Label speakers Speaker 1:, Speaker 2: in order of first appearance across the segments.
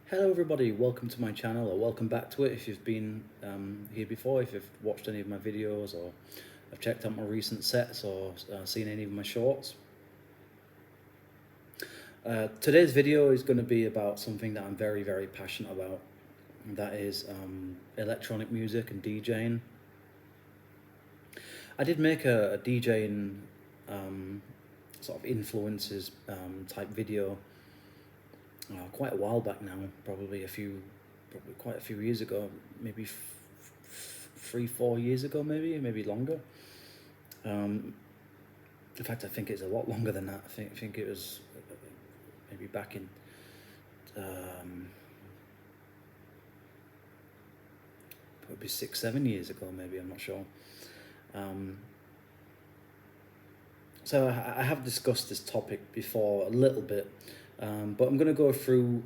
Speaker 1: Hello everybody, welcome to my channel, or welcome back to it if you've been here before, if you've watched any of my videos or have checked out my recent sets or seen any of my shorts. Today's video is going to be about something that I'm very passionate about, and that is electronic music and DJing. I did make a DJing sort of influences type video quite a while back now, probably quite a few years ago, maybe 3-4 years ago, maybe longer. In fact, I think it's a lot longer than that. I think it was maybe back in probably 6-7 years ago, maybe, I'm not sure. So I have discussed this topic before a little bit, but I'm going to go through,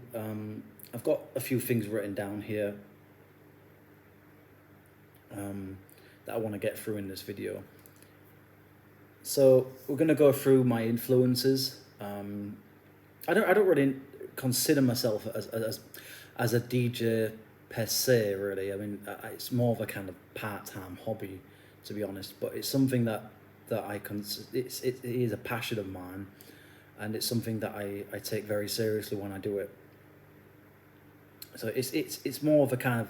Speaker 1: I've got a few things written down here that I want to get through in this video. So we're going to go through my influences. I don't really consider myself as a DJ per se, really. I mean, it's more of a kind of part-time hobby, to be honest, but it's something that it is a passion of mine, and it's something that I take very seriously when I do it. So it's more of a kind of,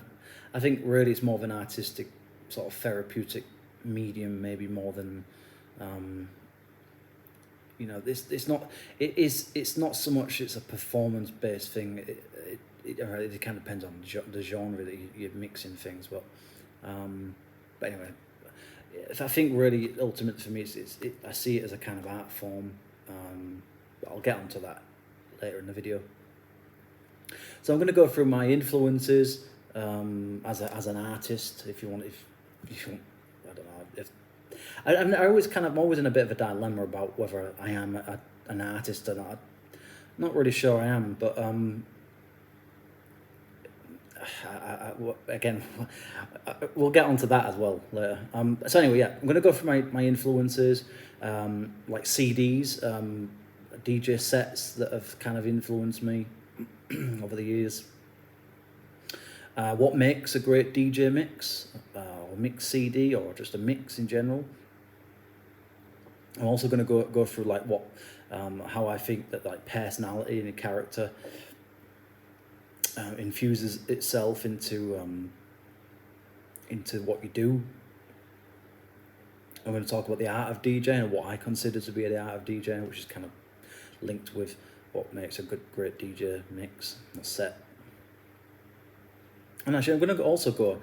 Speaker 1: I think really it's more of an artistic sort of therapeutic medium, maybe more than it's not so much it's a performance based thing. It kind of depends on the genre that you're mixing things, but anyway, I think really ultimately for me I see it as a kind of art form, but I'll get onto that later in the video. So I'm going to go through my influences as an artist, if you want, I don't know, I'm always in a bit of a dilemma about whether I am an artist or not. I'm not really sure I am, but again, we'll get onto that as well later. So anyway, yeah, I'm going to go through my influences, like CDs, DJ sets that have kind of influenced me over the years. What makes a great DJ mix, or mix CD, or just a mix in general. I'm also going to go through like how I think that like personality and a character infuses itself into what you do. I'm going to talk about the art of DJing and what I consider to be the art of DJing, which is kind of linked with what makes a great DJ mix or set. And actually, I'm going to also go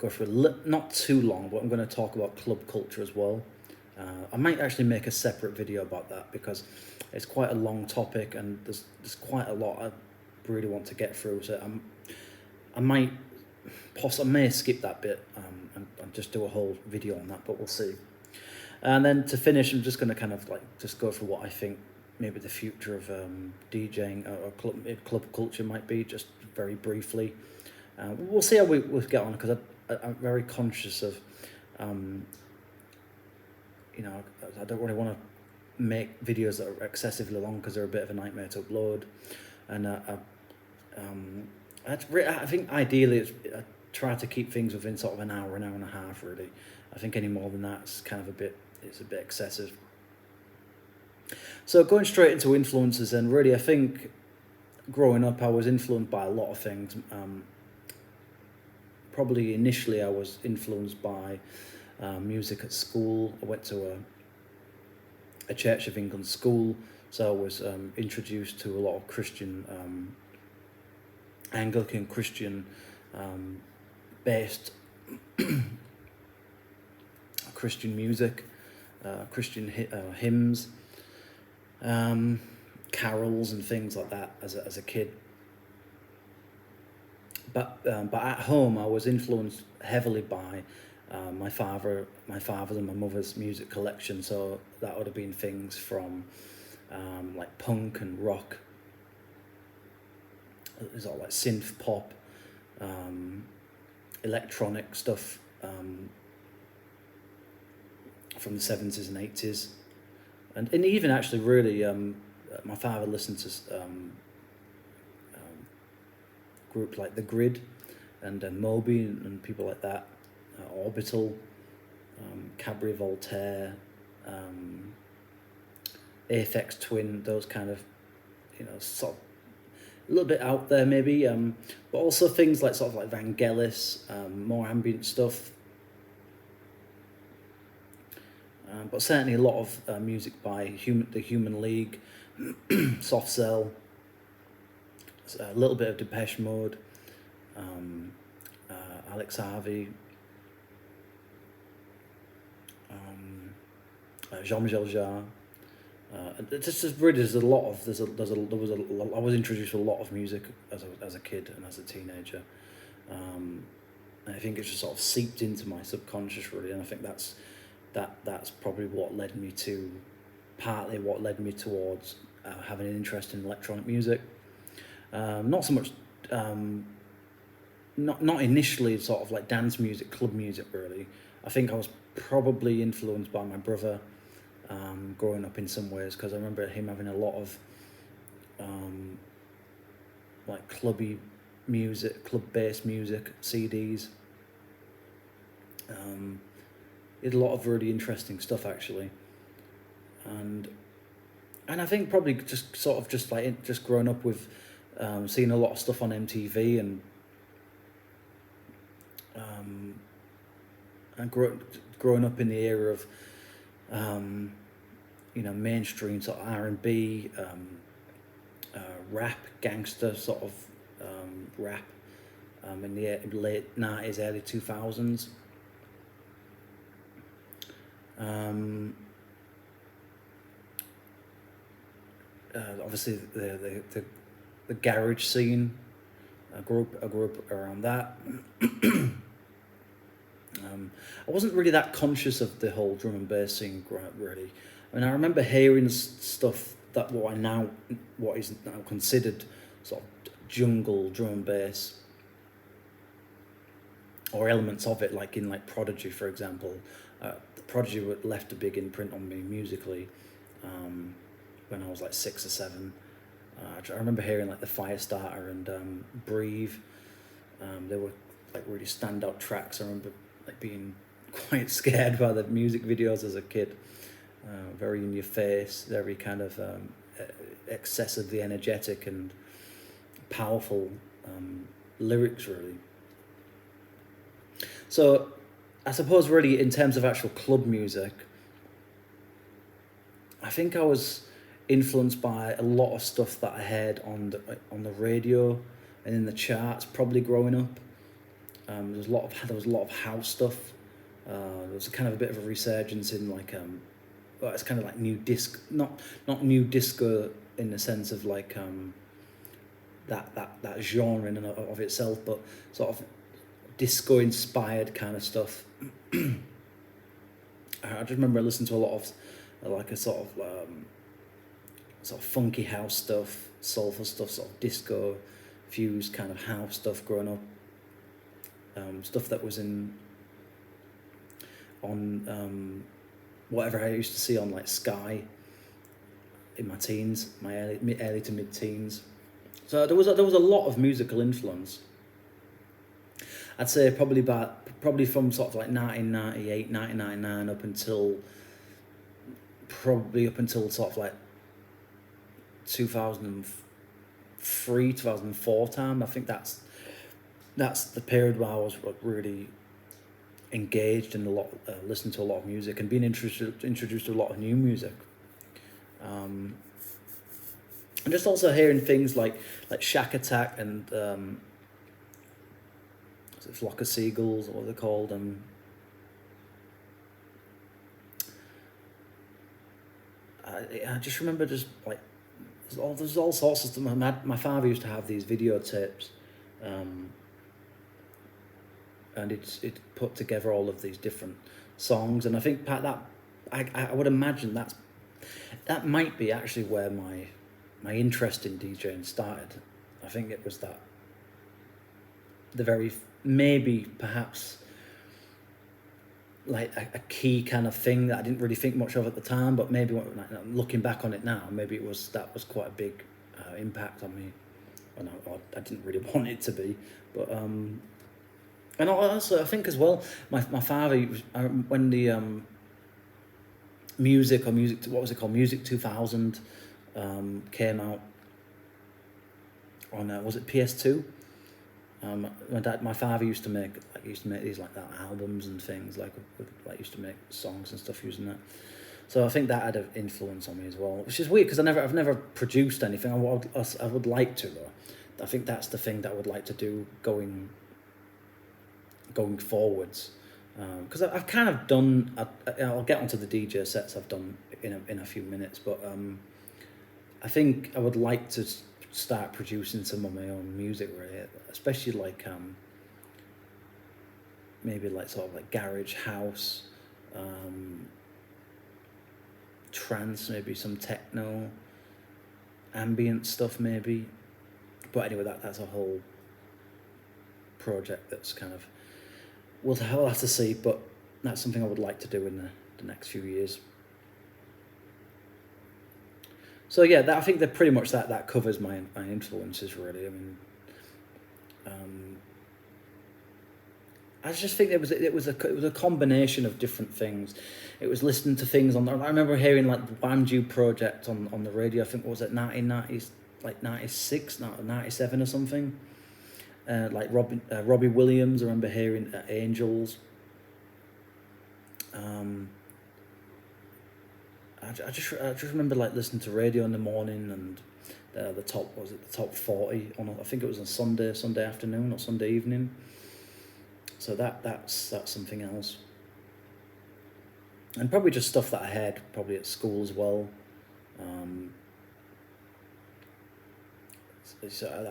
Speaker 1: through not too long, but I'm going to talk about club culture as well. I might actually make a separate video about that because it's quite a long topic and there's quite a lot I really want to get through. So I may skip that bit and just do a whole video on that, but we'll see. And then to finish, I'm just going to kind of like just go through what I think maybe the future of DJing or club culture might be, just very briefly. We'll see how we get on, because I'm very conscious of, I don't really want to make videos that are excessively long because they're a bit of a nightmare to upload. And I think ideally I try to keep things within sort of an hour and a half, really. I think any more than that's kind of it's a bit excessive. So going straight into influences, and really I think growing up I was influenced by a lot of things. Probably initially I was influenced by music at school. I went to a Church of England school, so I was introduced to a lot of Christian, Anglican Christian based Christian music, Christian hymns, carols and things like that as a kid. But at home I was influenced heavily by my father's and my mother's music collection. So that would have been things from like punk and rock. There's all like synth pop, electronic stuff from the 70s and 80s, and even actually really my father listened to groups like The Grid and Moby and people like that, Orbital, Cabri Voltaire, Aphex Twin, those kind of, sort of a little bit out there maybe, but also things like sort of like Vangelis, more ambient stuff. But certainly a lot of music by the Human League, Soft Cell, a little bit of Depeche Mode, Alex Harvey, Jean-Michel Jarre. I was introduced to a lot of music as a kid and as a teenager, and I think it's just sort of seeped into my subconscious really, and I think that's probably partly what led me towards having an interest in electronic music. Not so much, not initially sort of like dance music, club music really. I think I was probably influenced by my brother, growing up in some ways, because I remember him having a lot of like clubby music, club-based music, CDs. He did a lot of really interesting stuff actually, and I think probably just growing up with seeing a lot of stuff on MTV and growing up in the era of mainstream sort of R&B, rap, gangster sort of rap in the late 90s, early 2000s. Obviously the garage scene, I grew up around that. I wasn't really that conscious of the whole drum and bass scene really. I mean, I remember hearing stuff that what is now considered sort of jungle drum and bass, or elements of it, like in like Prodigy, for example. Prodigy left a big imprint on me musically when I was like 6 or 7. I remember hearing like the Firestarter and Breathe. They were like really standout tracks. I remember like being quite scared by the music videos as a kid. Very in your face, very kind of excessively energetic and powerful lyrics really. So I suppose really in terms of actual club music, I think I was influenced by a lot of stuff that I heard on the radio and in the charts probably growing up. There was a lot of house stuff. There was a kind of a bit of a resurgence in like it's kind of like new disc, not new disco in the sense of like that genre in and of itself, but sort of disco inspired kind of stuff. I just remember listening to a lot of like a sort of funky house stuff, soulful stuff, sort of disco fused kind of house stuff growing up. Stuff that was on whatever I used to see on like Sky in my teens, my early to mid teens. So there was a lot of musical influence. I'd say probably from sort of like 1998, 1999 up until sort of like 2003, 2004 time. I think that's the period where I was really engaged in listening to a lot of music and being introduced to a lot of new music. And just also hearing things like Shack Attack and Flock of Seagulls, or what they're called. I just remember just like there's all sorts of stuff. My father used to have these videotapes, and it put together all of these different songs, and I think that I would imagine that might be actually where my interest in DJing started. I think it was that perhaps like a key kind of thing that I didn't really think much of at the time, but maybe looking back on it now, maybe that was quite a big impact on me. and I didn't really want it to be, but and also I think as well, my father, when the what was it called, Music 2000 came out on was it PS2? My father used to make these like that albums and things, like used to make songs and stuff using that. So I think that had an influence on me as well, which is weird because I've never produced anything. I would like to though. I think that's the thing that I would like to do going forwards, because I've kind of done. I'll get onto the DJ sets I've done in a few minutes, but I think I would like to start producing some of my own music, really, especially like maybe like sort of like garage house, trance, maybe some techno, ambient stuff maybe. But anyway, that's a whole project that's kind of, we'll have to see, but that's something I would like to do in the next few years. So yeah, I think that pretty much that covers my influences, really. I mean, I just think it was a combination of different things. It was listening to things I remember hearing like the Banjo Project on the radio. I think what was it, 1990s, like 96, 97 or something. Like Robbie Williams. I remember hearing Angels. I just remember like listening to radio in the morning, and the top 40 on, I think it was on Sunday afternoon or Sunday evening. So that's something else. And probably just stuff that I had probably at school as well.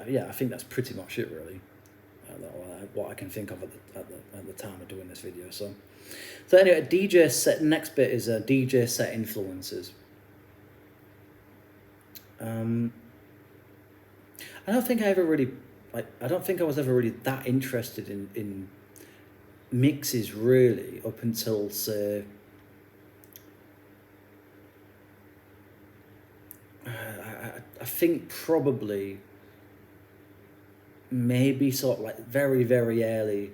Speaker 1: Yeah, I think that's pretty much it, really. What I can think of at the time of doing this video. So anyway, DJ set. Next bit is DJ set influences. I don't think I was ever really that interested in mixes, really, up until, say, I think probably maybe sort of like very, very early,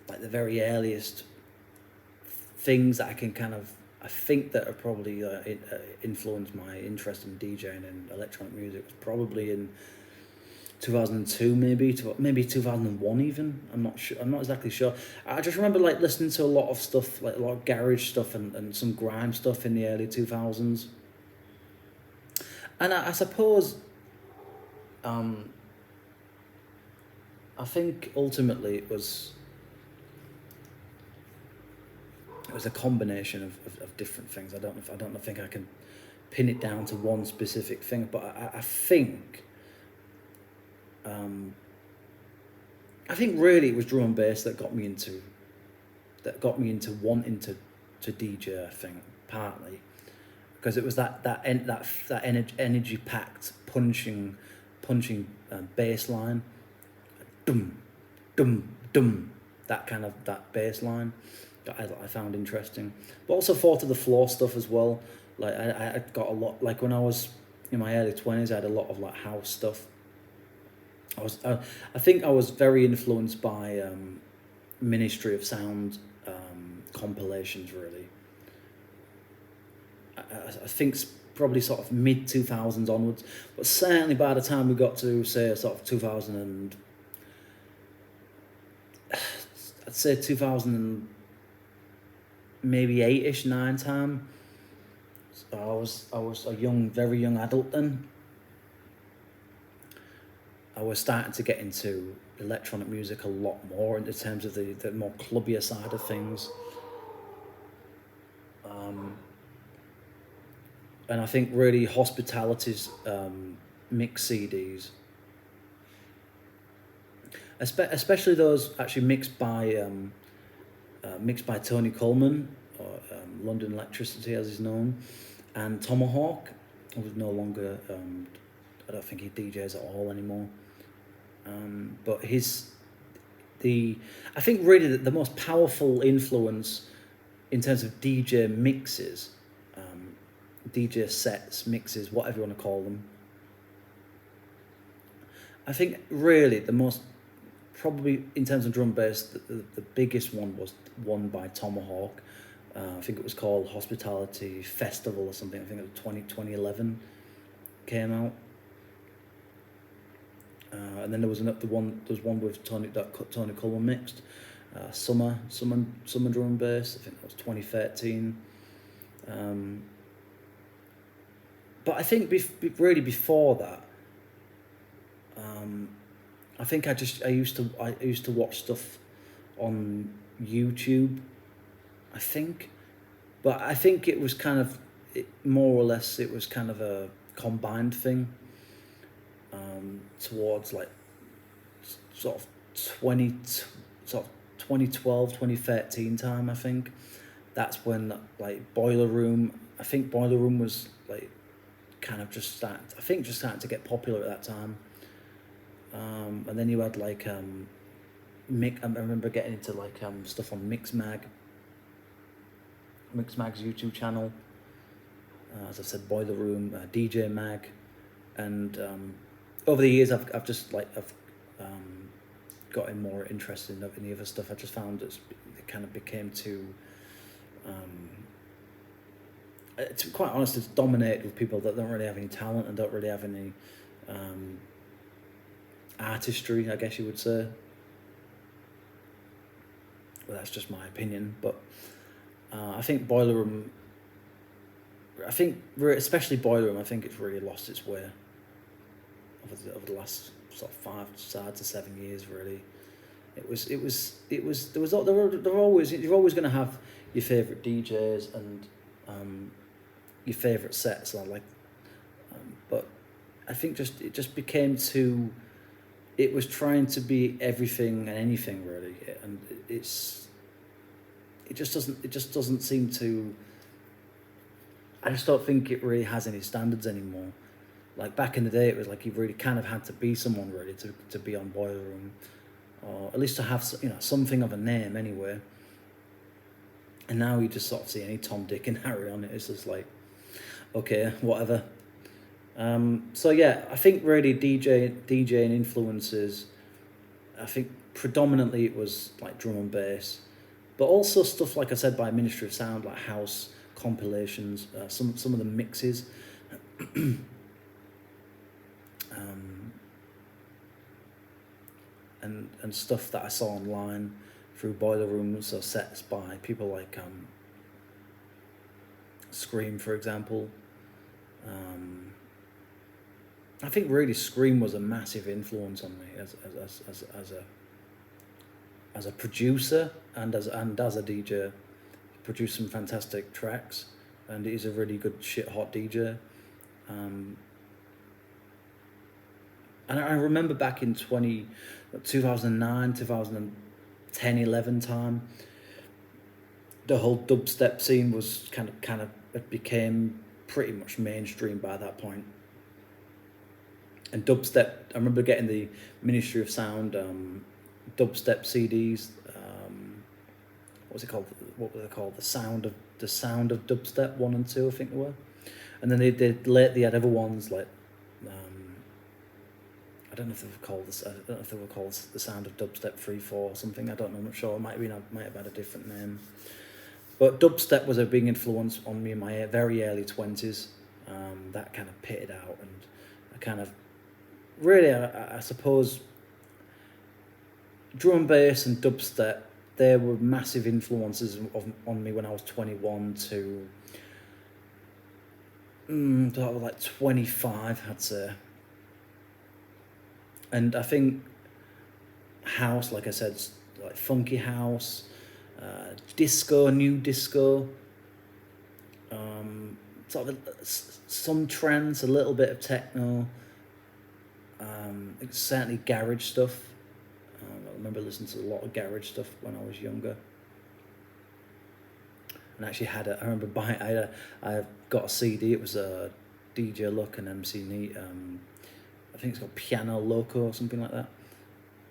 Speaker 1: like the very earliest things that I think that have probably influenced my interest in DJing and electronic music was probably in 2002, maybe 2001 even. I'm not sure. I'm not exactly sure. I just remember like listening to a lot of stuff, like a lot of garage stuff and some grime stuff in the early 2000s. And I suppose, I think ultimately it was a combination of different things. I don't think I can pin it down to one specific thing, but I think really it was drum and bass that got me into wanting to DJ, I think, partly because it was that energy packed punching bass line, dum dum dum, that bass line that I found interesting, but also 4 to the floor stuff as well. Like I got a lot, like when I was in my early 20s, I had a lot of like house stuff. I think I was very influenced by Ministry of Sound compilations, really. I think probably sort of mid 2000s onwards, but certainly by the time we got to, say, sort of 2000 and I'd say 2000 and maybe 8ish, 9 time. So I was a very young adult then. I was starting to get into electronic music a lot more in terms of the more clubbier side of things. And I think really Hospitality's mix CDs, especially those actually mixed by Tony Coleman, or London Electricity as he's known, and Tomahawk, who was no longer, I don't think he DJs at all anymore. But I think really the most powerful influence in terms of DJ mixes, DJ sets, mixes, whatever you want to call them, I think really the most, probably in terms of drum bass, the biggest one was one by Tomahawk. I think it was called Hospitality Festival or something. I think it was 2011 came out. And then there was another one. There was one with Tony Cullen mixed. Summer drum and bass. I think that was 2013. But I think really before that, I think I used to watch stuff on YouTube, I think, but I think it was kind of more or less it was kind of a combined thing. Towards like sort of 2012, 2013 time, I think. That's when like Boiler Room. I think Boiler Room was like kind of just starting to get popular at that time. And then you had like I remember getting into like stuff on Mixmag's YouTube channel. As I said, Boiler Room, DJ Mag, and over the years I've gotten more interested in the other stuff. I just found it kind of became too. To be quite honest, it's dominated with people that don't really have any talent and don't really have any artistry, I guess you would say. Well, that's just my opinion, but I think Boiler Room, especially Boiler Room, I think it's really lost its way over the last sort of 5 to 7 years, really. You're always going to have your favourite DJs and your favourite sets, but I think it just became too. It was trying to be everything and anything, really, and it just doesn't seem to. I just don't think it really has any standards anymore. Like back in the day, it was like you really kind of had to be someone really to be on Boiler Room, or at least to have something of a name anyway. And now you just sort of see any Tom, Dick, and Harry on it. It's just like, okay, whatever. So yeah, I think really DJing influences. I think predominantly it was like drum and bass, but also stuff like I said by Ministry of Sound, like house compilations, some of the mixes. And stuff that I saw online through Boiler Rooms or sets by people like Scream, for example. I think really Scream was a massive influence on me as a producer and as a DJ. He produced some fantastic tracks, and he's a really good hot DJ. And I remember back in 2009, 2010, 11 time, the whole dubstep scene was kind of it became pretty much mainstream by that point. And dubstep, I remember getting the Ministry of Sound dubstep CDs. What were they called? The Sound of Dubstep 1 and 2, I think they were. And then they had other ones like. I don't know if they were called the Sound of Dubstep 3, 4 or something. I don't know. I'm not sure. It might have had a different name. But dubstep was a big influence on me in my very early 20s. That kind of pitted out, and I kind of really, I suppose, drum and bass and dubstep. There were massive influences on me when I was 21 to like 25, I'd say. And I think house, like I said, like funky house, disco, new disco, sort of some trance, a little bit of techno, certainly garage stuff. I remember listening to a lot of garage stuff when I was younger. And actually I got a CD. It was a DJ Luck and MC Neat. I think it's called Piano Loco or something like that.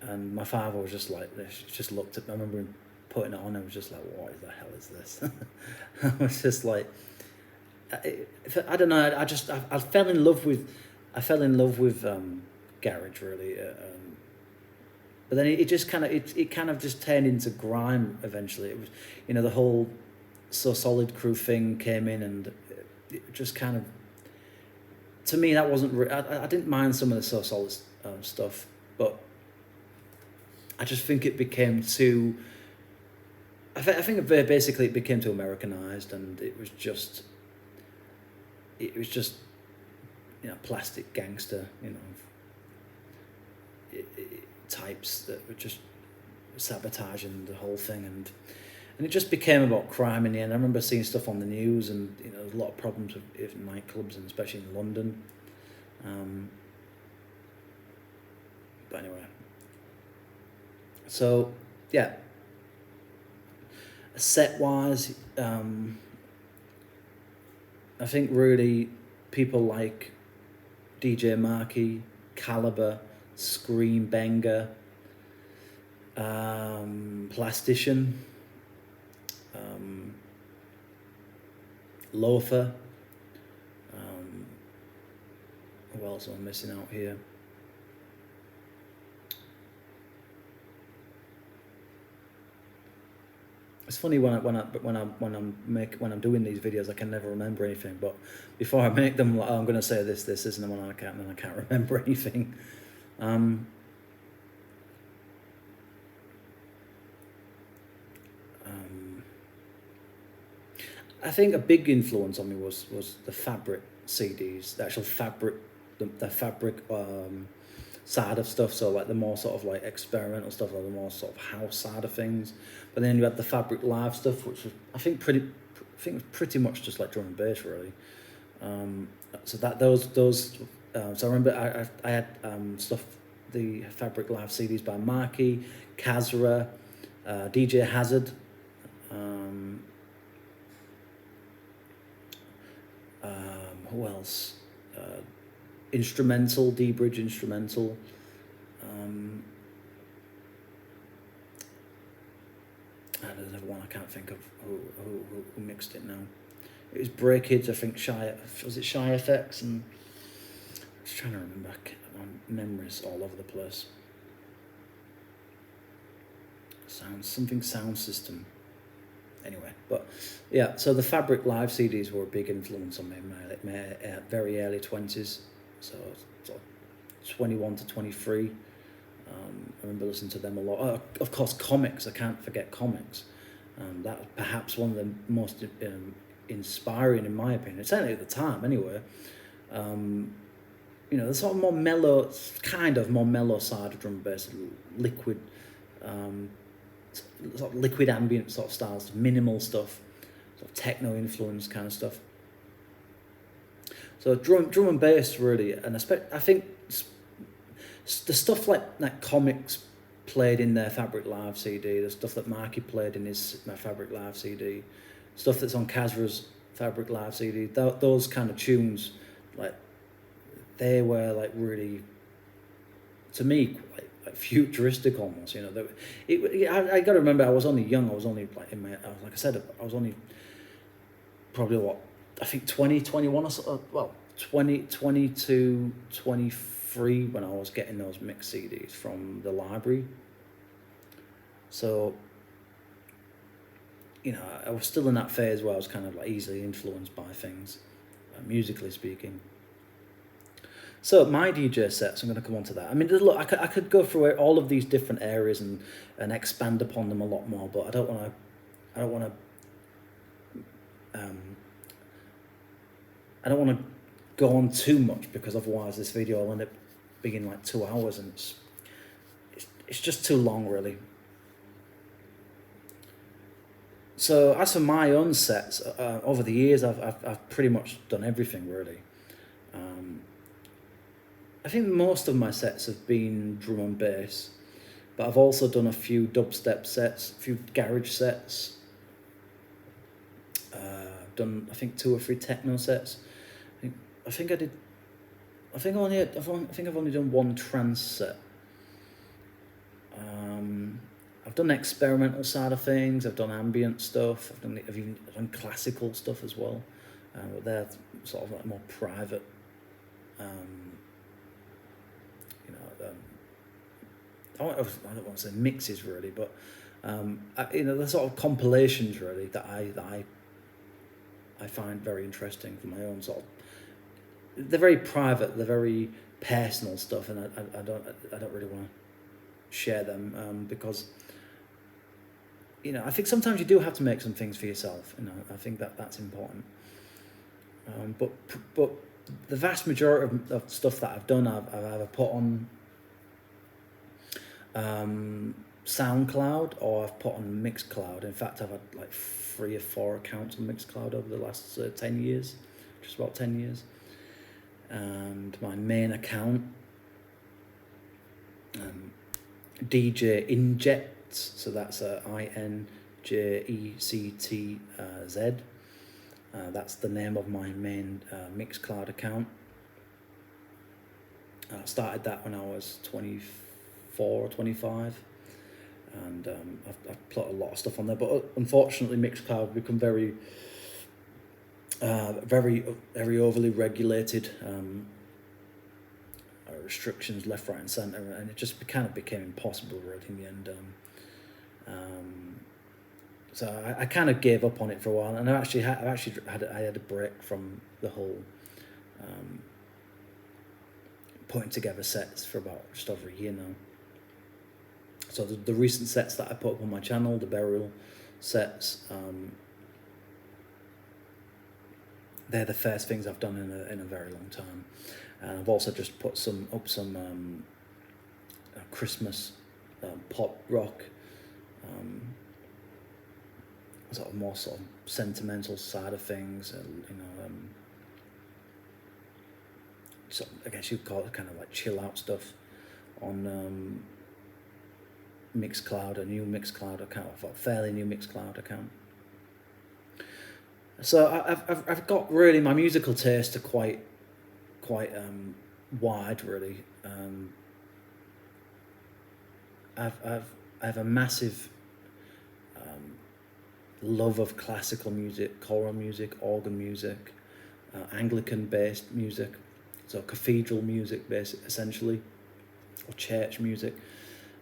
Speaker 1: And my father was just like this. He just looked at me. I remember him putting it on and was just like, what the hell is this? I was just like, I don't know. I fell in love with garage really. But then it just kind of just turned into grime eventually. It was, the whole So Solid crew thing came in, and it just kind of, to me, that wasn't. I didn't mind some of the So Solid stuff, but I just think it became too. I think basically it became too Americanized, and it was just. Plastic gangster, types that were just sabotaging the whole thing, and it just became about crime in the end. I remember seeing stuff on the news, and there's a lot of problems with nightclubs, and especially in London. But anyway, so yeah, set wise, I think really people like DJ Markey, Caliber, Scream Banger, Plastician, Loafer. Who else am I missing out here? It's funny when I'm doing these videos, I can never remember anything. But before I make them, I'm going to say this isn't the one, and I can't remember anything. I think a big influence on me was the Fabric CDs, the actual Fabric, the Fabric side of stuff. So like the more sort of like experimental stuff, or the more sort of house side of things. But then you had the FabricLive stuff, which was I think was pretty much just like drum and bass really. So that those so I remember I had stuff, the FabricLive CDs by Markey, Kazra, DJ Hazard. Who else? Instrumental, D-Bridge Instrumental. There's another one I can't think of who mixed it now. It was Breakage, I think. Was it Shy FX? And I was trying to remember. My memories all over the place. Sound system. Anyway, but yeah, so the FabricLive CDs were a big influence on me in my very early 20s, so 21 to 23. I remember listening to them a lot. Of course, comics, I can't forget comics. That was perhaps one of the most inspiring, in my opinion, certainly at the time anyway. The sort of more mellow side of drum and bass, liquid, sort of liquid ambient sort of styles, minimal stuff, sort of techno influence kind of stuff. So drum and bass really, and I think the stuff like comics played in their FabricLive CD, the stuff that Markey played in my FabricLive CD, stuff that's on Kazra's FabricLive CD, those kind of tunes, like they were like really, to me, like futuristic almost. I got to remember, I was only young. I was only like like I said, I was only probably I think 20, 21 or so, 20 to 23 when I was getting those mix CDs from the library. So, I was still in that phase where I was kind of like easily influenced by things, musically speaking. So my DJ sets, I'm going to come on to that. I mean, look, I could go through all of these different areas and expand upon them a lot more, but I don't want to go on too much, because otherwise this video will end up being like 2 hours, and it's just too long really. So as for my own sets, over the years I've pretty much done everything really. I think most of my sets have been drum and bass, but I've also done a few dubstep sets, a few garage sets. I've done, I think, 2 or 3 techno sets. I think I've only done 1 trance set. I've done the experimental side of things. I've done ambient stuff. I've even done classical stuff as well, but they're sort of like more private. I don't want to say mixes really, but the sort of compilations really that I find very interesting for my own sort of. They're very private, they're very personal stuff, and I don't really want to share them because I think sometimes you do have to make some things for yourself. I think that's important. But the vast majority of stuff that I've done, I've either put on SoundCloud or I've put on Mixcloud. In fact, I've had like 3 or 4 accounts on Mixcloud over the last 10 years, just about 10 years. And my main account, DJ Injects, so that's INJECTZ. That's the name of my main Mixcloud account. I started that when I was 24 or 25, and I've put a lot of stuff on there. But unfortunately, Mixcloud become very overly regulated. Restrictions left, right, and centre, and it just kind of became impossible right in the end. So I kind of gave up on it for a while, and I had a break from the whole putting together sets for about just over a year now. So the recent sets that I put up on my channel, the burial sets, they're the first things I've done in a very long time. And I've also just put some Christmas pop rock, sort of more sort of sentimental side of things, so I guess you'd call it kind of like chill out stuff on Mixcloud, a new Mixcloud account, a fairly new Mixcloud account. So I've got really, my musical tastes are quite wide really. I have a massive love of classical music, choral music, organ music, Anglican based music, so cathedral music essentially, or church music.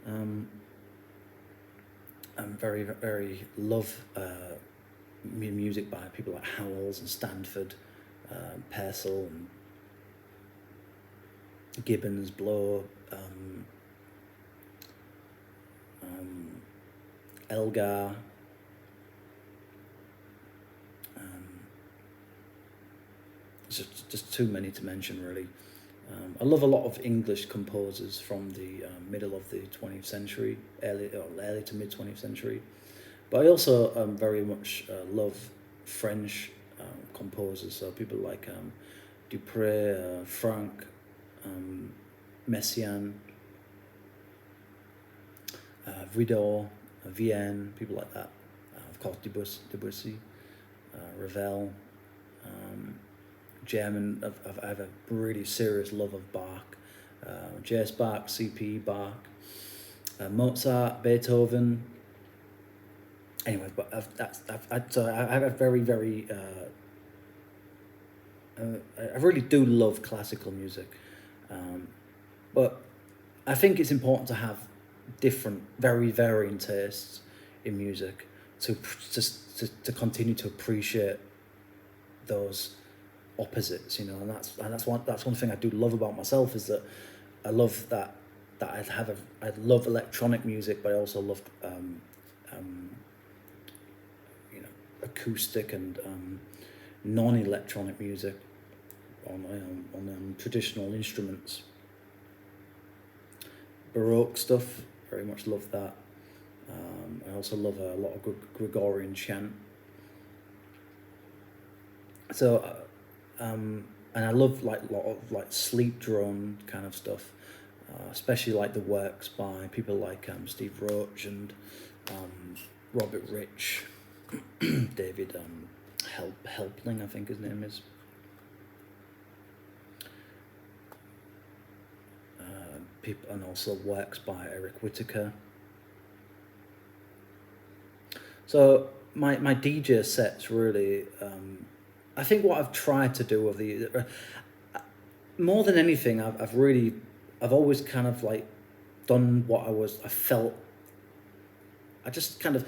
Speaker 1: I'm very, very love music by people like Howells and Stanford, Purcell and Gibbons, Blow, Elgar. Just too many to mention really. I love a lot of English composers from the middle of the 20th century, early to mid 20th century. But I also very much love French composers, so people like Dupré, Franck, Messiaen, Vidor, Vienne, people like that. Of course, Debussy, Ravel. German, I have a really serious love of Bach, J.S. Bach, C.P. Bach, Mozart, Beethoven. Anyway, but I have a very, very, I really do love classical music, but I think it's important to have different, very varying tastes in music to continue to appreciate those opposites, and that's one thing I do love about myself, is that I love that I love electronic music, but I also love acoustic and non-electronic music on traditional instruments. Baroque stuff, very much love that. I also love a lot of Gregorian chant. So and I love like a lot of like sleep drone kind of stuff, especially like the works by people like Steve Roach and Robert Rich, David Helpling, I think his name is. And also works by Eric Whittaker. So my DJ sets really, I think what I've tried to do with more than anything, I've really I've always kind of like done what I felt. I just kind of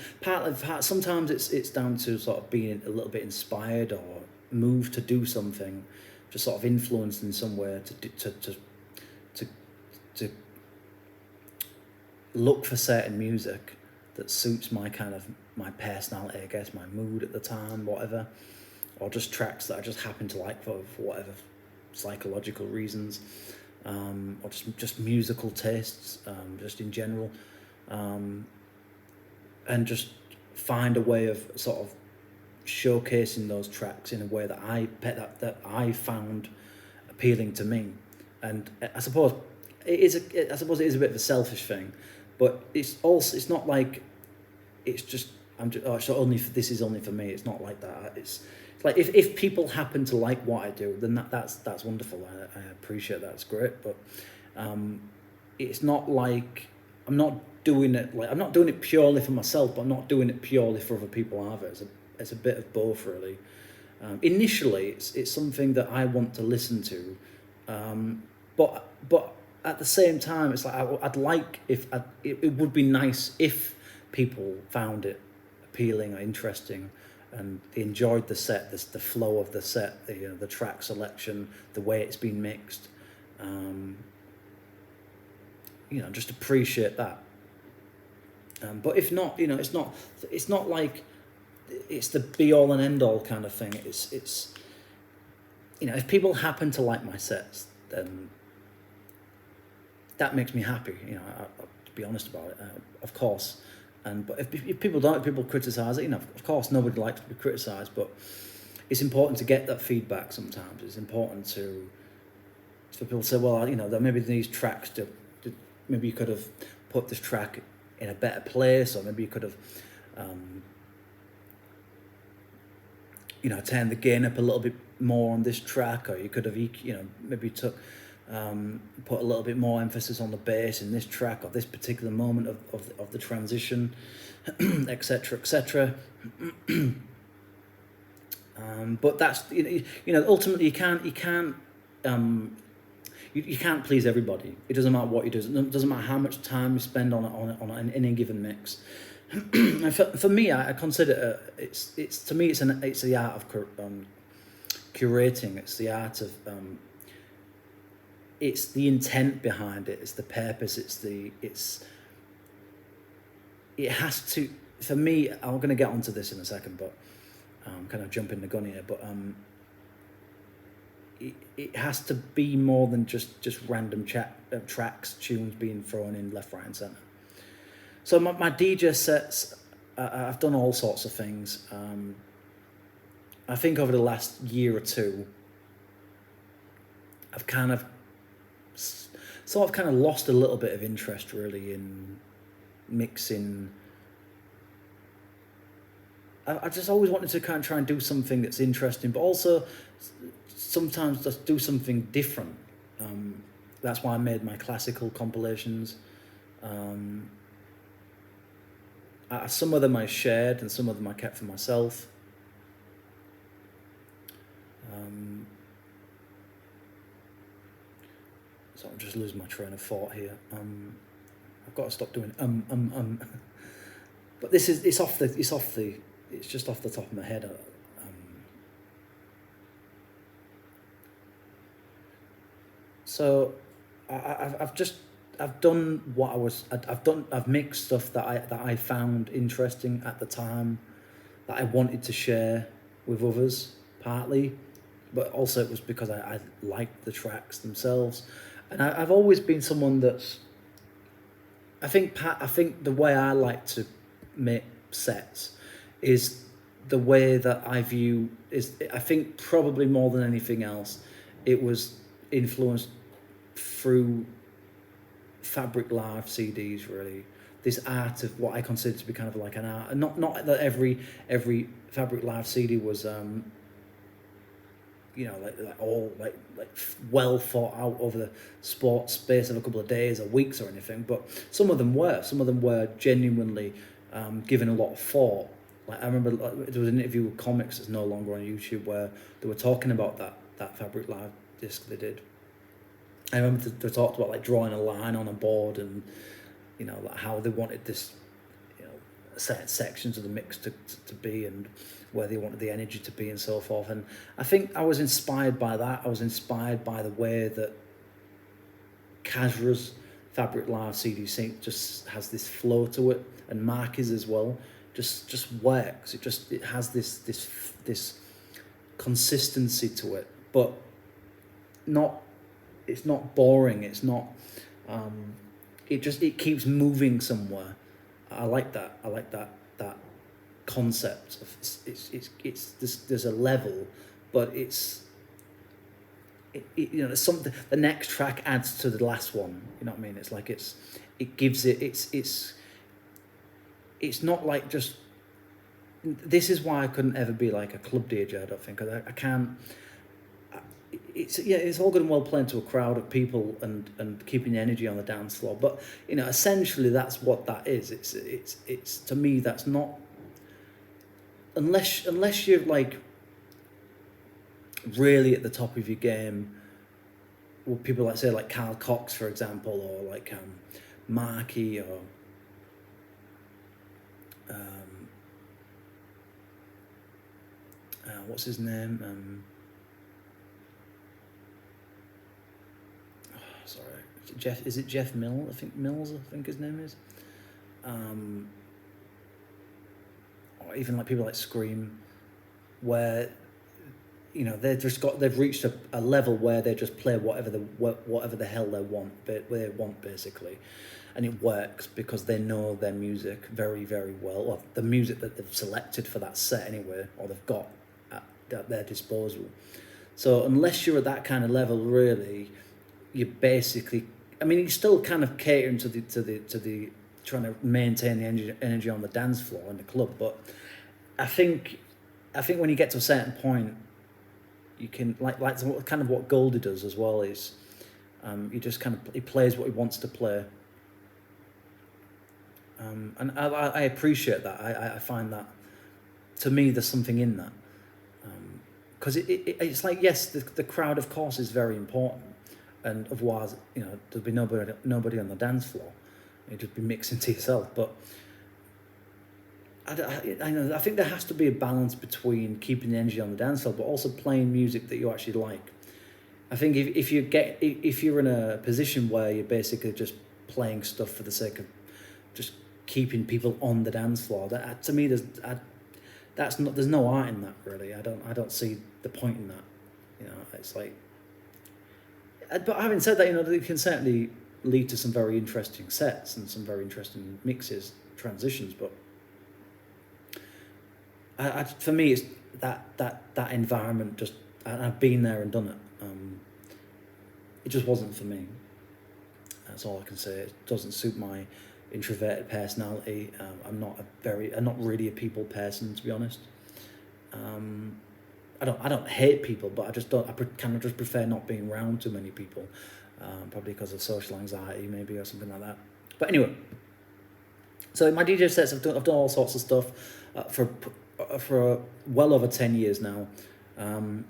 Speaker 1: sometimes it's down to sort of being a little bit inspired or moved to do something, just sort of influenced in some way to look for certain music that suits my personality, I guess, my mood at the time, whatever, or just tracks that I just happen to like for whatever psychological reasons, or just musical tastes, just in general, and just find a way of sort of showcasing those tracks in a way that I found appealing to me. And I suppose it is a bit of a selfish thing, but it's not like it's just this is only for me. It's not like that. It's like if people happen to like what I do, then that's wonderful. I appreciate that. It's great, but it's not like I'm not doing it purely for myself, but I'm not doing it purely for other people either. It's a bit of both, really. Initially, it's something that I want to listen to, but at the same time, it's like I'd like it would be nice if people found it appealing or interesting, and they enjoyed the set, the flow of the set, the track selection, the way it's been mixed. Just appreciate that. But if not, it's not like it's the be all and end all kind of thing. It's if people happen to like my sets, then that makes me happy. I'll be honest about it, of course. But if people don't, if people criticise it, of course nobody likes to be criticised. But it's important to get that feedback. Sometimes it's important for people to say, well, that maybe these tracks, maybe you could have put this track in a better place, or maybe you could have, turn the gain up a little bit more on this track, or you could have, maybe put a little bit more emphasis on the bass in this track, or this particular moment of the transition, etc., etc. But that's ultimately you can't please everybody. It doesn't matter what you do. It doesn't matter how much time you spend on any given mix. And for me, I consider it's the art of curating. It's the art of it's the intent behind it. It's the purpose. It has to. For me, I'm going to get onto this in a second, but I'm kind of jumping the gun here. But it has to be more than just random tracks, tunes being thrown in left, right, and centre. So my DJ sets, I've done all sorts of things. I think over the last year or two, I've kind of lost a little bit of interest, really, in mixing. I just always wanted to kind of try and do something that's interesting, but also sometimes just do something different. That's why I made my classical compilations. Some of them I shared, and some of them I kept for myself. So I'm just losing my train of thought here. I've got to stop doing But it's just off the top of my head. So I've done what I've mixed stuff that I found interesting at the time, that I wanted to share with others, partly, but also it was because I liked the tracks themselves. And I've always been someone that's, I think the way I like to make sets is the way that I view I think probably more than anything else, it was influenced through FabricLive CDs, really. This art of what I consider to be kind of like an art, and not that every FabricLive CD was like well thought out over the space of a couple of days or weeks or anything, but some of them were genuinely given a lot of thought. Like I remember there was an interview with Comics that's no longer on YouTube where they were talking about that FabricLive disc they did, I remember they talked about like drawing a line on a board, and you know, like how they wanted this, you know, certain sections of the mix to be, and where they wanted the energy to be, and so forth. And I think I was inspired by that. I was inspired by the way that Kazra's FabricLive CDC just has this flow to it, and Marky's as well. Just works. It has this consistency to it, but not. It's not boring. It's not. It keeps moving somewhere. I like that. I like that concept of there's a level, but you know, there's something. The next track adds to the last one. You know what I mean? It's like it gives it. It's not like just. This is why I couldn't ever be like a club DJ. I don't think I can't. It's all good and well playing to a crowd of people and keeping the energy on the dance floor, but you know, essentially that's what that is. It's to me, that's not, unless you're like really at the top of your game. Well, people like say like Carl Cox, for example, or like Marky, or what's his name? Sorry, Jeff. Is it Jeff Mills? I think his name is. Or even like people like Scream, where, you know, they've reached a level where they just play whatever the hell they want basically, and it works because they know their music very, very well, or the music that they've selected for that set anyway, or they've got at their disposal. So unless you're at that kind of level, really, you basically, I mean, you're still kind of catering to the trying to maintain the energy on the dance floor in the club. But I think when you get to a certain point, you can like kind of what Goldie does as well is, he just kind of, he plays what he wants to play. And I appreciate that. I find that, to me, there's something in that. Because it's like, yes, the crowd, of course, is very important. And otherwise, you know, there'd be nobody on the dance floor. You'd just be mixing to yourself. But I think there has to be a balance between keeping the energy on the dance floor, but also playing music that you actually like. I think if you're in a position where you're basically just playing stuff for the sake of just keeping people on the dance floor, that to me there's no art in that, really. I don't see the point in that. You know, it's like. But having said that, you know, it can certainly lead to some very interesting sets and some very interesting mixes, transitions. But for me, it's that environment. Just, I've been there and done it. It just wasn't for me. That's all I can say. It doesn't suit my introverted personality. I'm not really a people person, to be honest. I don't hate people, but I kind of just prefer not being around too many people, probably because of social anxiety, maybe, or something like that. But anyway, so in my DJ sets, I've done all sorts of stuff for well over 10 years now, and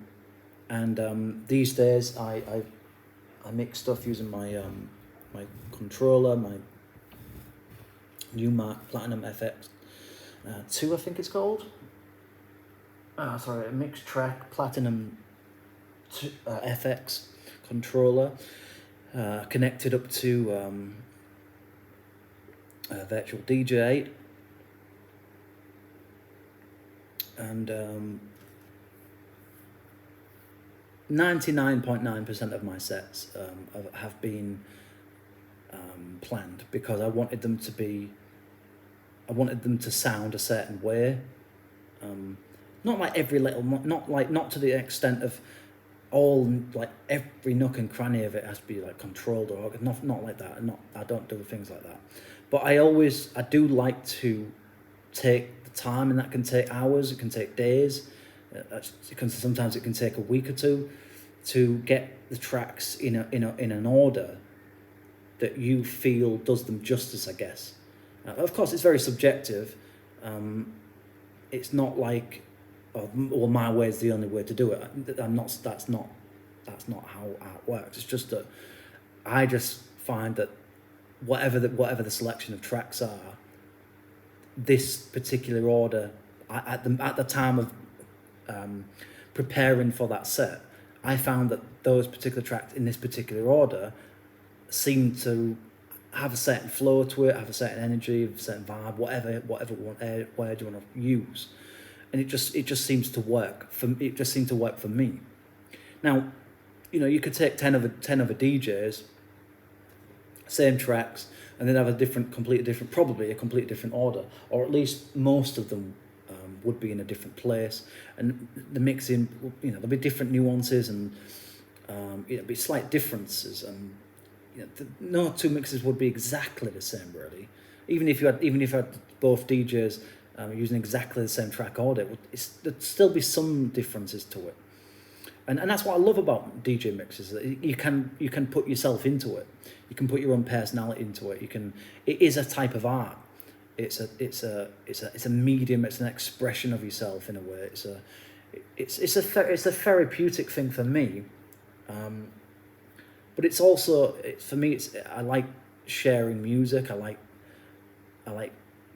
Speaker 1: these days I mix stuff using my my controller, my Newmark Platinum FX 2, I think it's called. A mixed track Platinum FX controller, connected up to Virtual DJ, and 99.9% of my sets have been planned, because I wanted them to sound a certain way. Not like every little, not to the extent of all, like every nook and cranny of it has to be like controlled, or not like that. I don't do things like that. But I do like to take the time, and that can take hours, it can take days, sometimes it can take a week or two to get the tracks in an order that you feel does them justice, I guess. Of course, it's very subjective. It's not like, well, my way is the only way to do it. That's not how it works. It's just that I just find that whatever the selection of tracks are, this particular order at the time of preparing for that set, I found that those particular tracks in this particular order seem to have a certain flow to it, have a certain energy, a certain vibe, whatever word you want to use, and it just seems to work for it. Just seemed to work for me. Now, you know, you could take 10 other DJs, same tracks, and then have probably a completely different order, or at least most of them would be in a different place, and the mixing, you know, there'll be different nuances and you know, be slight differences, and you know, no two mixes would be exactly the same really. Even if you had both DJs using exactly the same track order, there'd still be some differences to it. And that's what I love about DJ mixes, that you can put yourself into it. You can put your own personality into it. It is a type of art. It's a medium. It's an expression of yourself in a way. It's a therapeutic thing for me. But it's also, for me, I like sharing music. I like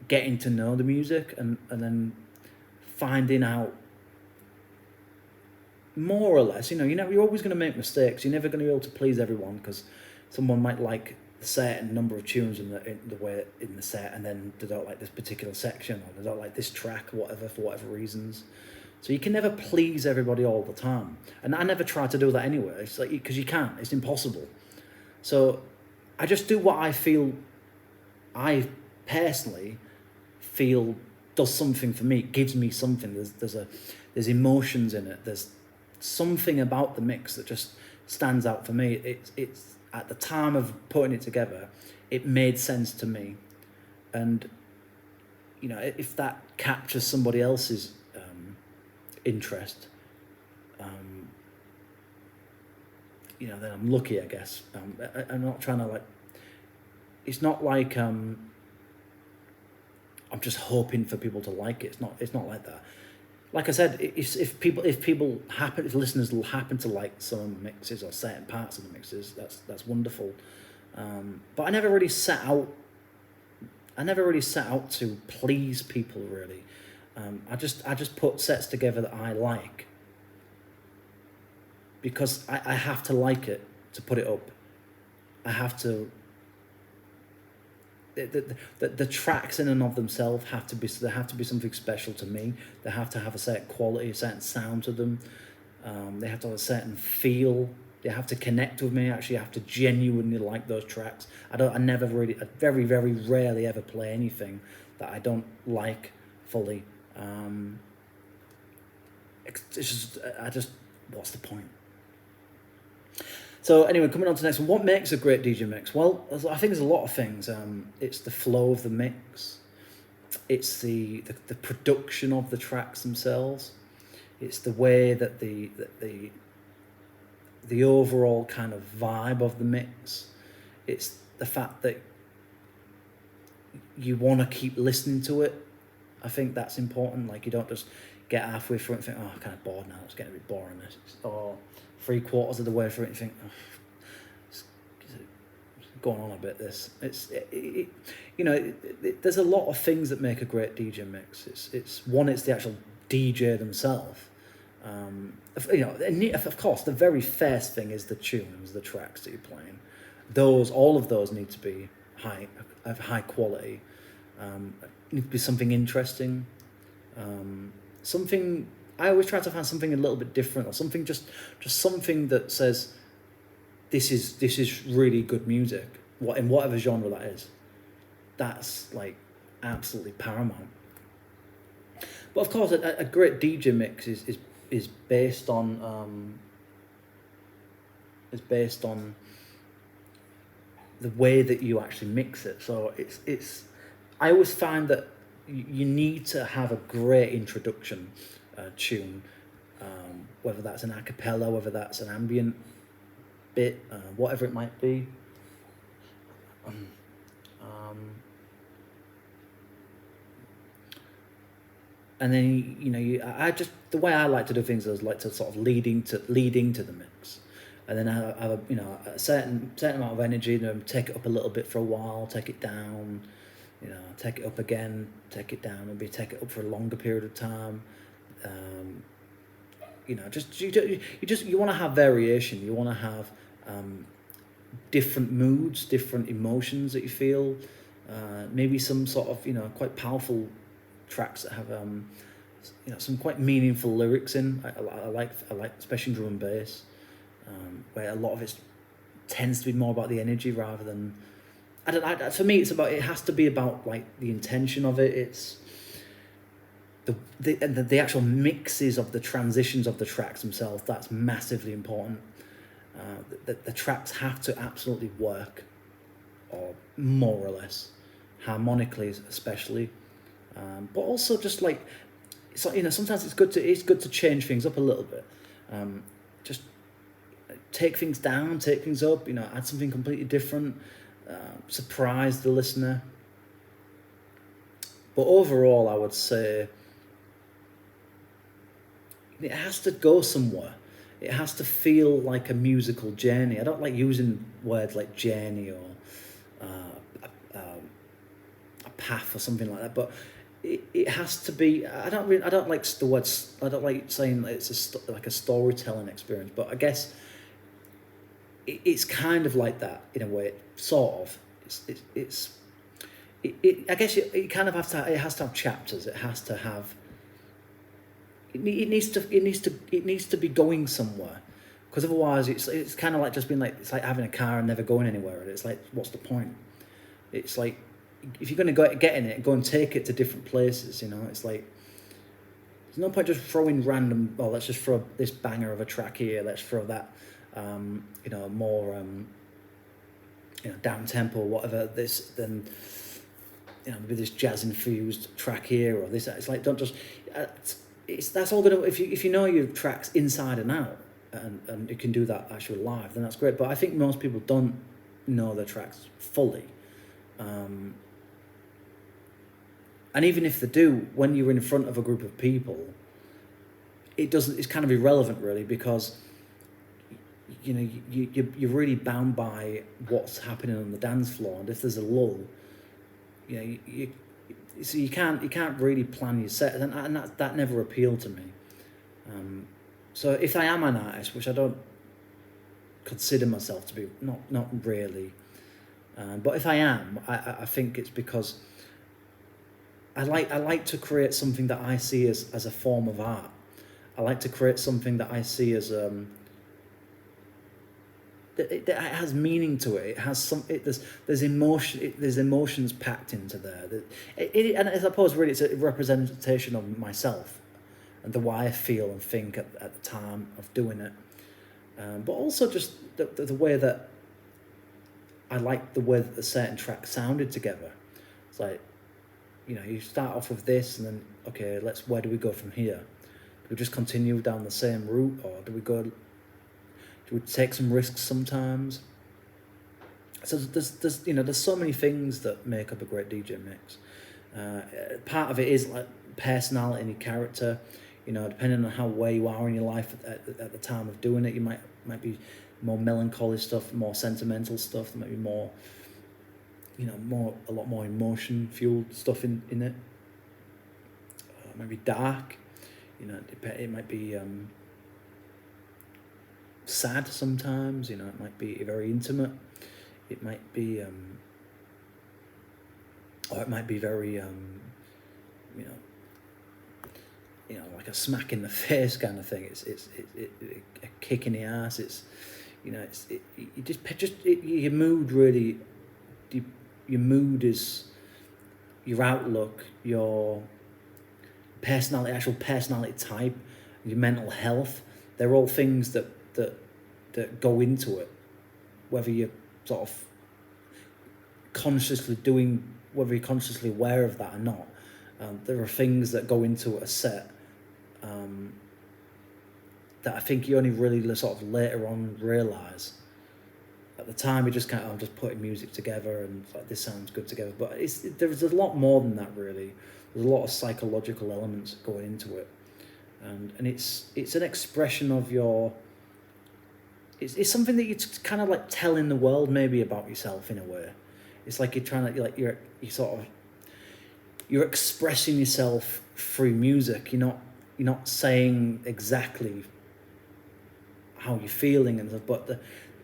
Speaker 1: getting to know the music and then finding out more or less. You know, you're always going to make mistakes. You're never going to be able to please everyone, because someone might like a certain number of tunes in the set, and then they don't like this particular section, or they don't like this track, whatever, for whatever reasons. So you can never please everybody all the time, and I never try to do that anyway. It's like, because you can't. It's impossible. So I just do what I personally feel does something for me, gives me something. There's emotions in it. There's something about the mix that just stands out for me. It's at the time of putting it together, it made sense to me, and you know, if that captures somebody else's interest, you know, then I'm lucky, I guess. I'm not trying to, like, it's not like I'm just hoping for people to like it. It's not like that. Like I said, if listeners will happen to like some mixes or certain parts of the mixes, that's wonderful. But I never really set out to please people really. I just put sets together that I like, because I have to like it to put it up. I have to. The tracks in and of themselves have to be something special to me. They have to have a certain quality, a certain sound to them. They have to have a certain feel. They have to connect with me. Actually, I have to genuinely like those tracks. I very, very rarely ever play anything that I don't like fully. What's the point? So anyway, coming on to the next one. What makes a great DJ mix? Well, I think there's a lot of things. It's the flow of the mix. It's the production of the tracks themselves. It's the way that the overall kind of vibe of the mix. It's the fact that you want to keep listening to it. I think that's important. Like, you don't just get halfway through it and think, oh, I'm kind of bored now, it's getting a bit boring. Or 3/4 of the way through it and think, oh, it's going on a bit, this. There's a lot of things that make a great DJ mix. It's the actual DJ themselves. Of course, the very first thing is the tunes, the tracks that you're playing. All of those need to be of high quality. Need to be something interesting. Something, I always try to find something a little bit different, or something just something that says, this is really good music. In whatever genre that is. That's like absolutely paramount. But of course, a great DJ mix is based on the way that you actually mix it. So it's I always find that you need to have a great introduction tune, whether that's an a cappella, whether that's an ambient bit, whatever it might be. And then the way I like to do things is like to sort of leading to the mix, and then have a, you know, a certain amount of energy, then take it up a little bit for a while, take it down, you know, take it up again, take it down, maybe take it up for a longer period of time. You know, you want to have variation. You want to have different moods, different emotions that you feel. Maybe some sort of, you know, quite powerful tracks that have you know, some quite meaningful lyrics in. I like especially drum and bass, where a lot of it tends to be more about the energy rather than. For me, it has to be about like the intention of it. It's the actual mixes of the transitions of the tracks themselves. That's massively important. The tracks have to absolutely work, or more or less, harmonically especially, but also just like, so, you know, sometimes it's good to change things up a little bit, just take things down, take things up, you know, add something completely different, surprise the listener. But overall, I would say it has to go somewhere. It has to feel like a musical journey. I don't like using words like journey or a path or something like that, but it has to be. I don't like the words. I don't like saying that it's like a storytelling experience, but I guess it's kind of like that in a way, sort of. I guess it kind of has to. It has to have chapters. It has to have. It needs to be going somewhere, because otherwise it's kind of like just being like, it's like having a car and never going anywhere. It's like, what's the point? It's like, if you're going to get in it, go and take it to different places. You know, it's like, there's no point just throwing random. Well, let's just throw this banger of a track here. Let's throw that. You know, more you know, down tempo, whatever. This then. You know, maybe this jazz infused track here or this. It's like, don't just. That's all gonna, if you know your tracks inside and out, and you can do that actually live, then that's great. But I think most people don't know their tracks fully, and even if they do, when you're in front of a group of people, it's kind of irrelevant really, because you know you're really bound by what's happening on the dance floor, and if there's a lull, you know so you can't really plan your set, and that never appealed to me. So if I am an artist, which I don't consider myself to be, not really, but if I am, I think it's because I like to create something that I see as a form of art. I like to create something that I see as it has meaning to it. It has there's emotion. There's emotions packed into there. And I suppose really it's a representation of myself and the way I feel and think at the time of doing it. But also just the way that I like the way that the certain tracks sounded together. It's like, you know, you start off with this, and then okay, where do we go from here? Do we just continue down the same route, or do we take some risks sometimes? So there's so many things that make up a great DJ mix. Part of it is like personality and your character. You know, depending on where you are in your life at the time of doing it, you might be more melancholy stuff, more sentimental stuff. There might be more, you know, a lot more emotion fueled stuff in it. It might be dark. You know, it might be sad sometimes. You know, it might be very intimate. It might be or it might be very you know, like a smack in the face kind of thing. It's a kick in the ass. It's, you know, your mood really. Your mood is your outlook, your personality, actual personality type, your mental health. They're all things that go into it, whether you're sort of whether you're consciously aware of that or not. There are things that go into a set that I think you only really sort of later on realise. At the time, you just I'm just putting music together and like, this sounds good together. But there's a lot more than that really. There's a lot of psychological elements going into it, and it's an expression of your it's something that you're kind of like telling the world maybe about yourself in a way. It's like you're trying to, like, you're sort of, you're expressing yourself through music. You're not saying exactly how you're feeling and stuff, but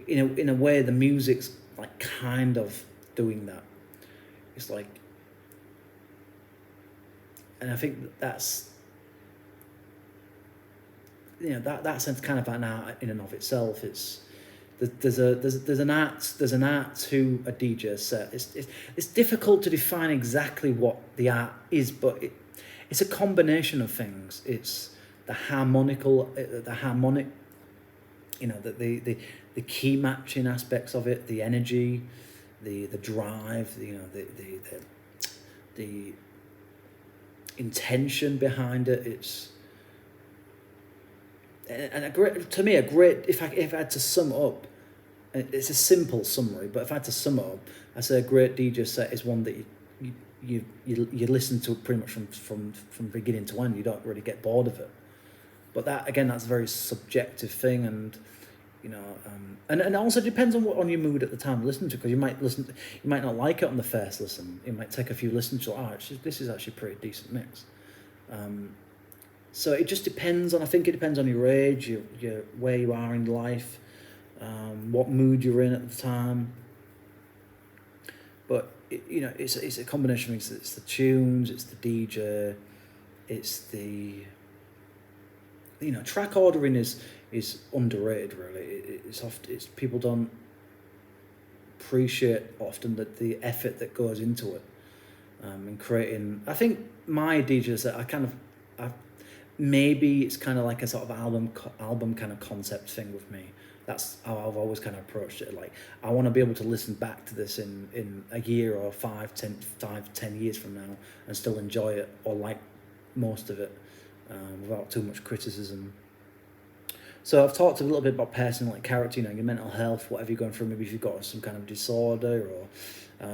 Speaker 1: in a way the music's like kind of doing that. It's like, and I think that's, that's kind of an art in and of itself. It's there's an art to a DJ set. It's difficult to define exactly what the art is, but it's a combination of things. It's the harmonic, the key matching aspects of it, the energy, the drive, the intention behind it. It's and a great, if I had to sum up, it's a simple summary, but if I had to sum up, I say a great DJ set is one that you listen to pretty much from beginning to end. You don't really get bored of it. But that, again, that's a very subjective thing, and and it also depends on your mood at the time to listen to, because you might not like it on the first listen. It might take a few listens to, this is actually a pretty decent mix. So it just depends on, I think it depends on your age, your where you are in life, what mood you're in at the time. But it's a combination of things. It's the tunes, it's the DJ, it's the track ordering is underrated, really. It's people don't appreciate often the effort that goes into it, in creating. I think my DJs that maybe it's kind of like a sort of album kind of concept thing with me. That's how I've always kind of approached it. Like, I want to be able to listen back to this in a year or 10 years from now and still enjoy it or like most of it, without too much criticism. So I've talked a little bit about personal, like, character, your mental health, whatever you're going through. Maybe if you've got some kind of disorder, or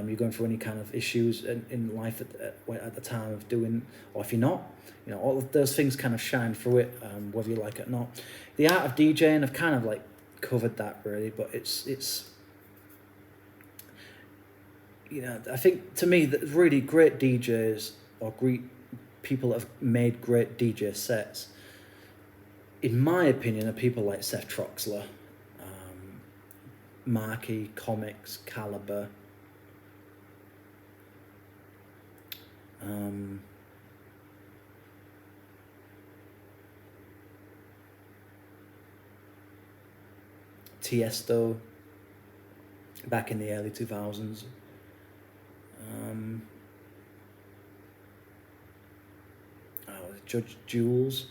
Speaker 1: you're going through any kind of issues in life at the time of doing, or if you're not, all of those things kind of shine through it, whether you like it or not. The art of DJing, I've kind of like covered that really, but it's I think, to me, that really great DJs or great people that have made great DJ sets, in my opinion, are people like Seth Troxler, Marky, Comics, Caliber, Tiesto, back in the early 2000s. Judge Jules,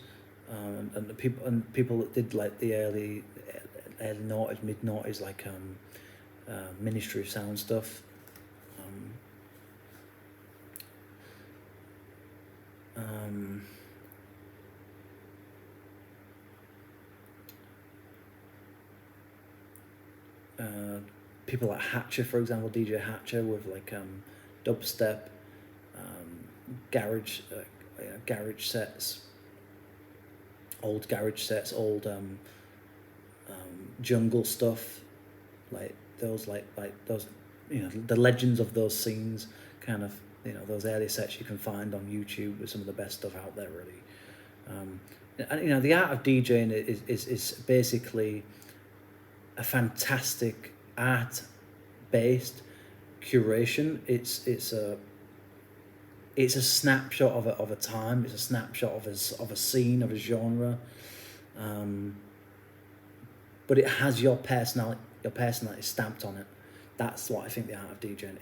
Speaker 1: and the people that did like the early noughties, mid noughties, like Ministry of Sound stuff. People like Hatcher, for example, DJ Hatcher, with like dubstep, garage sets, old garage sets, old jungle stuff, like those the legends of those scenes, kind of, those early sets you can find on YouTube with some of the best stuff out there, really. And the art of DJing is basically a fantastic art-based curation. It's a snapshot of a time. It's a snapshot of a scene, of a genre, but it has your personality stamped on it. That's what I think the art of DJing.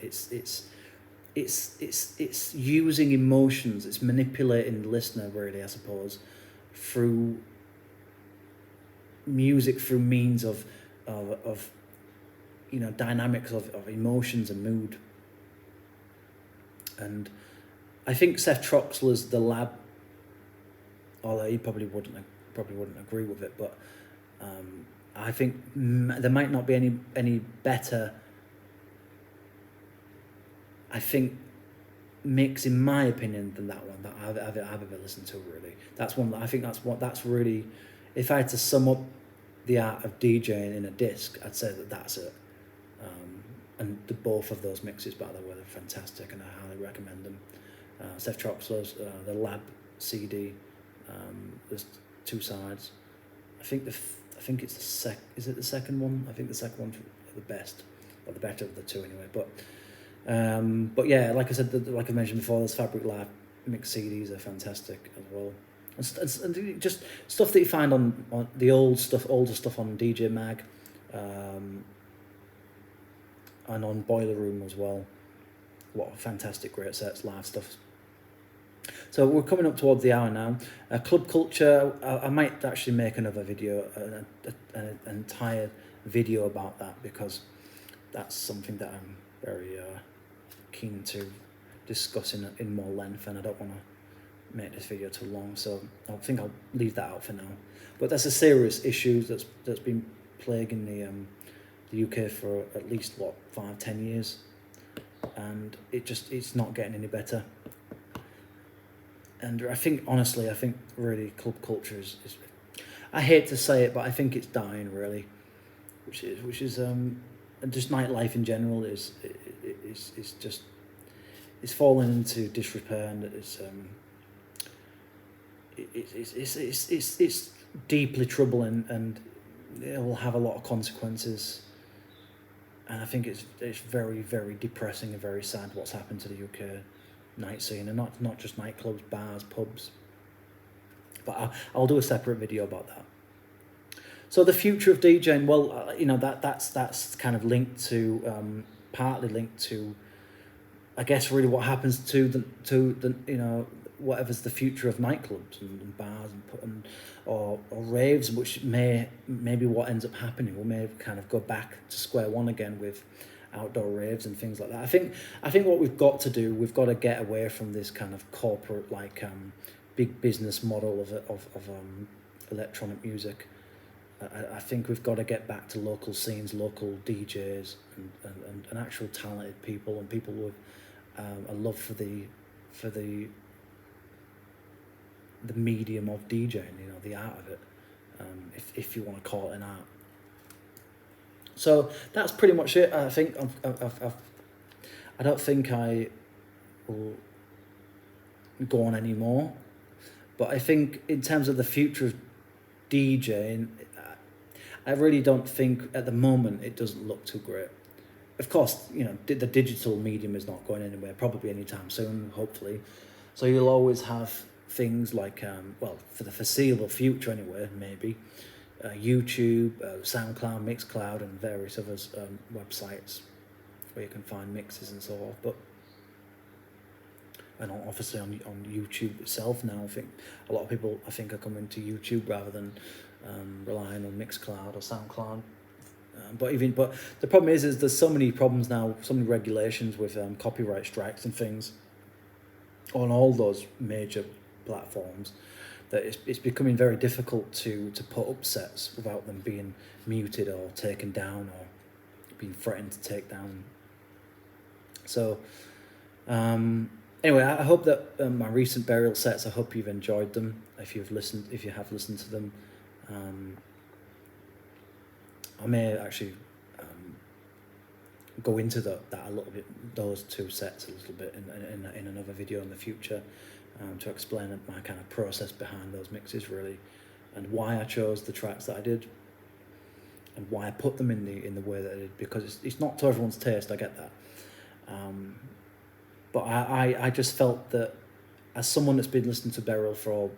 Speaker 1: It's using emotions. It's manipulating the listener, really, I suppose, through music, through means of dynamics of emotions and mood. And I think Seth Troxler's The Lab, although he probably wouldn't agree with it, but I think there might not be any better, I think, mix, in my opinion, than that one that I've ever listened to, really. That's one that I think that's really, if I had to sum up the Art of DJing in a disc, I'd say that's it. And both of those mixes, by the way, they're fantastic, and I highly recommend them. Steph Troxler's the Lab CD. There's 2 sides. I think it's is it the second one? I think the second one's the best, or the better of the 2 anyway. But yeah, like I said, like I mentioned before, those FabricLive mix CDs are fantastic as well. And just stuff that you find on the older stuff on DJ Mag, and on Boiler Room as well. What fantastic, great sets, live stuff. So we're coming up towards the hour now. Club culture, I might actually make another video, an entire video about that, because that's something that I'm very keen to discuss in more length, and I don't want to make this video too long, so I think I'll leave that out for now. But that's a serious issue that's been plaguing the UK for at least 5-10 years, and it's not getting any better. And I think really club culture is I hate to say it, but I think it's dying really, which is and just nightlife in general is just it's falling into disrepair, and it's deeply troubling, and it will have a lot of consequences. And I think it's very, very depressing and very sad what's happened to the UK night scene, and not just nightclubs, bars, pubs. But I'll do a separate video about that. So the future of DJing, well, that's kind of linked to partly linked to, I guess, really what happens to the whatever's the future of nightclubs and bars or raves, which maybe what ends up happening. We may kind of go back to square one again with outdoor raves and things like that. I think what we've got to get away from this kind of corporate big business model of electronic music. I think we've got to get back to local scenes, local DJs, and actual talented people, and people with a love for the medium of DJing, the art of it, if you want to call it an art. So that's pretty much it. I think I don't think I will go on anymore, but I think in terms of the future of DJing, I really don't think at the moment it doesn't look too great. Of course, the digital medium is not going anywhere, probably anytime soon, hopefully. So you'll always have things like, for the foreseeable future anyway, maybe, YouTube, SoundCloud, Mixcloud, and various other websites where you can find mixes and so on. And obviously on YouTube itself now, I think a lot of people are coming to YouTube rather than relying on Mixcloud or SoundCloud. But the problem is there's so many problems now, so many regulations with copyright strikes and things on all those major platforms, that it's becoming very difficult to put up sets without them being muted or taken down or being threatened to take down. So anyway, I hope that my recent burial sets, I hope you've enjoyed them. If you have listened to them, I may actually go into that a little bit, those 2 sets a little bit in another video in the future, to explain my kind of process behind those mixes really, and why I chose the tracks that I did, and why I put them in the way that I did, because it's not to everyone's taste, I get that. But I just felt that as someone that's been listening to burial for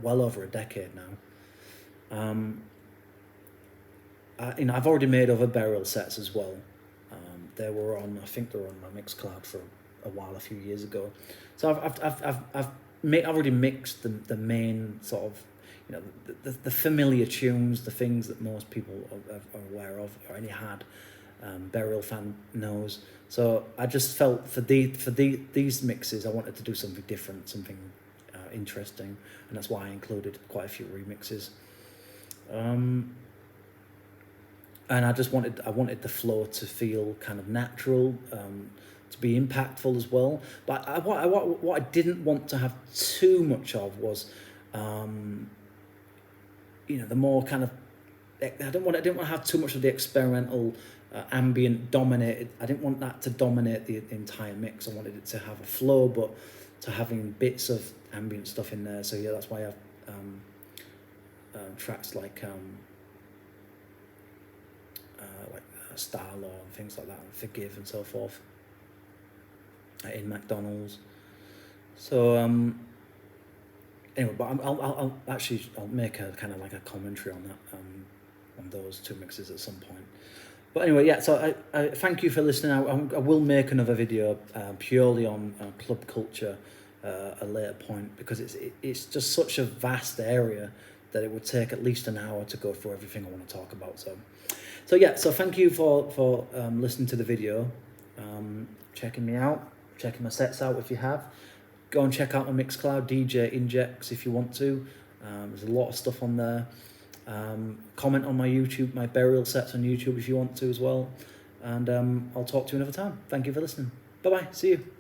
Speaker 1: well over a decade now, I've already made other burial sets as well. I think they were on my Mixcloud for a while, a few years ago. So I've already mixed the main sort of, the familiar tunes, the things that most people are aware of, or any hard burial fan knows. So I just felt for these mixes, I wanted to do something different, something interesting, and that's why I included quite a few remixes. And I wanted the flow to feel kind of natural, to be impactful as well. But what I didn't want to have too much of was, the more kind of I didn't want to have too much of the experimental ambient dominated. I didn't want that to dominate the entire mix. I wanted it to have a flow, but to having bits of ambient stuff in there. So yeah, that's why I have tracks like Starlaw and things like that, and Forgive and so forth in McDonald's. So anyway, but I'll make a kind of like a commentary on that on those two mixes at some point. But anyway, yeah. So I thank you for listening. I will make another video purely on club culture at a later point, because it's just such a vast area that it would take at least an hour to go through everything I want to talk about. So yeah. So thank you for listening to the video, checking me out, checking my sets out if you have. Go and check out my Mixcloud, DJ Injects, if you want to. There's a lot of stuff on there. Comment on my YouTube, my burial sets on YouTube if you want to as well. And I'll talk to you another time. Thank you for listening. Bye-bye. See you.